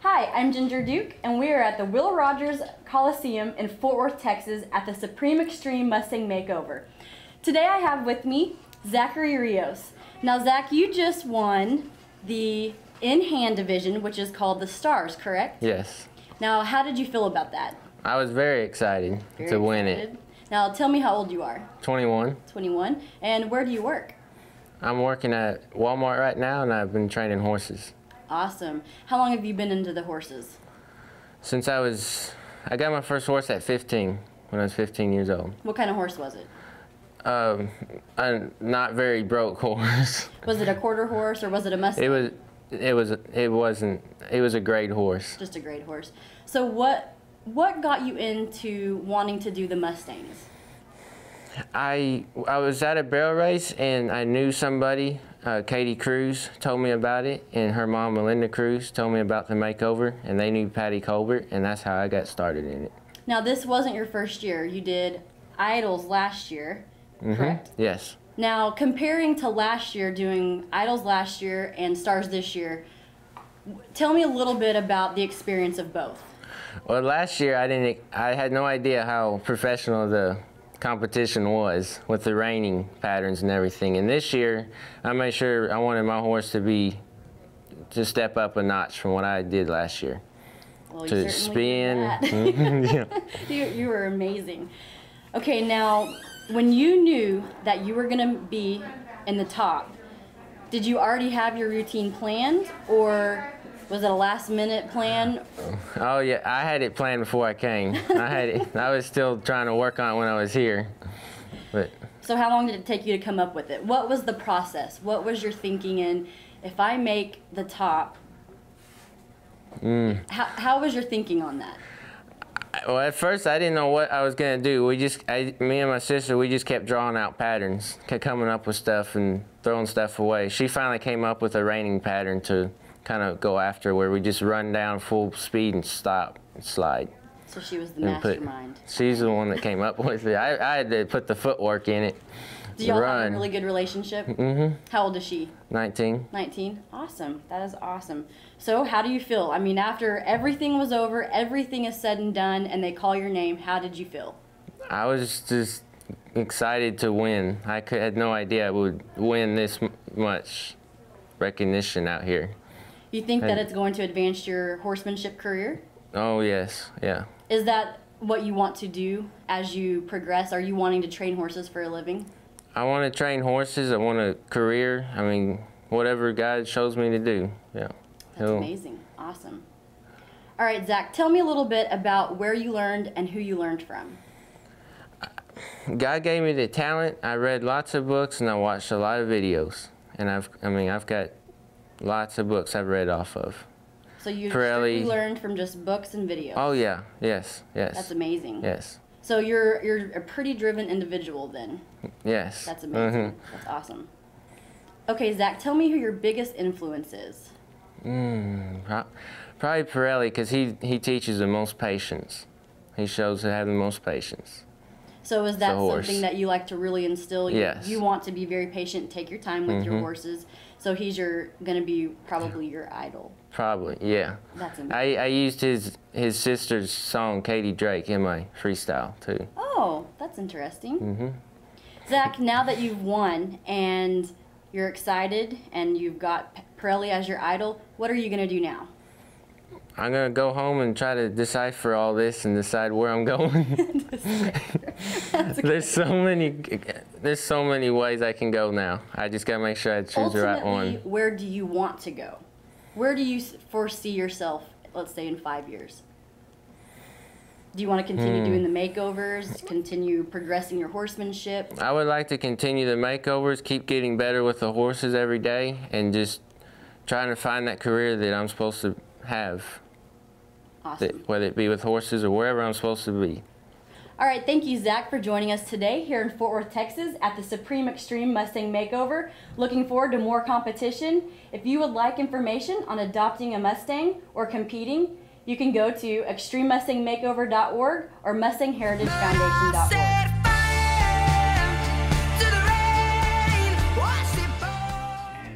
Hi, I'm Ginger Duke, and we are at the Will Rogers Coliseum in Fort Worth, Texas at the Supreme Extreme Mustang Makeover. Today I have with me Zachary Rios. Now Zach, you just won the in-hand division, which is called the Stars, correct? Yes. Now, how did you feel about that? I was very excited to win it. Now tell me how old you are. 21. 21. And where do you work? I'm working at Walmart right now, and I've been training horses. Awesome. How long have you been into the horses? Since I got my first horse at 15, when I was 15 years old. What kind of horse was it? A not very broke horse. Was it a quarter horse or was it a Mustang? It was a grade horse. Just a grade horse. So what got you into wanting to do the Mustangs? I was at a barrel race and I knew somebody, Katie Cruz, told me about it, and her mom, Melinda Cruz, told me about the makeover, and they knew Patty Colbert, and that's how I got started in it. Now this wasn't your first year. You did Idols last year, correct? Yes. Now comparing to last year, doing Idols last year and Stars this year, tell me a little bit about the experience of both. Well, last year I had no idea how professional the competition was with the reining patterns and everything, and this year I made sure I wanted my horse to step up a notch from what I did last year. Well, to spin. Yeah. You were amazing. Okay, now when you knew that you were going to be in the top, did you already have your routine planned, or was it a last-minute plan? Oh yeah, I had it planned before I came. I was still trying to work on it when I was here. But so how long did it take you to come up with it? What was the process? What was your thinking in, if I make the top, how was your thinking on that? Well, at first I didn't know what I was gonna do. Me and my sister, we just kept drawing out patterns, kept coming up with stuff and throwing stuff away. She finally came up with a reining pattern to kind of go after, where we just run down full speed and stop and slide. So she was the mastermind. She's the one that came up with it. I had to put the footwork in it. Do y'all have a really good relationship? Mm-hmm. How old is she? 19. 19? Awesome. That is awesome. So how do you feel? I mean, after everything was over, everything is said and done, and they call your name, how did you feel? I was just excited to win. I had no idea I would win this much recognition out here. You think that it's going to advance your horsemanship career? Oh, yes. Yeah. Is that what you want to do as you progress? Are you wanting to train horses for a living? I want to train horses. I want a career. I mean, whatever God shows me to do. Yeah. That's amazing. Awesome. All right, Zach, tell me a little bit about where you learned and who you learned from. God gave me the talent. I read lots of books and I watched a lot of videos. And I've got lots of books I've read off of. So you strictly learned from just books and videos? Oh yeah, yes, yes. That's amazing. Yes. So you're a pretty driven individual then? Yes. That's amazing. That's awesome. Okay, Zach, tell me who your biggest influence is. Probably Pirelli, because he teaches the most patience. He shows to have the most patience. So is that something that you like to really instill? Yes. You want to be very patient, take your time with your horses. So he's going to be probably your idol. Probably, yeah. That's amazing. I used his sister's song, Katie Drake, in my freestyle, too. Oh, that's interesting. Zach, now that you've won and you're excited and you've got Pirelli as your idol, what are you going to do now? I'm going to go home and try to decipher all this and decide where I'm going. There's so many ways I can go now. I just got to make sure I choose the right one. Where do you want to go? Where do you foresee yourself, let's say, in 5 years? Do you want to continue doing the makeovers, continue progressing your horsemanship? I would like to continue the makeovers, keep getting better with the horses every day, and just trying to find that career that I'm supposed to have. Awesome. Whether it be with horses or wherever I'm supposed to be. All right, thank you, Zach, for joining us today here in Fort Worth, Texas at the Supreme Extreme Mustang Makeover. Looking forward to more competition. If you would like information on adopting a Mustang or competing, you can go to extrememustangmakeover.org or mustangheritagefoundation.org.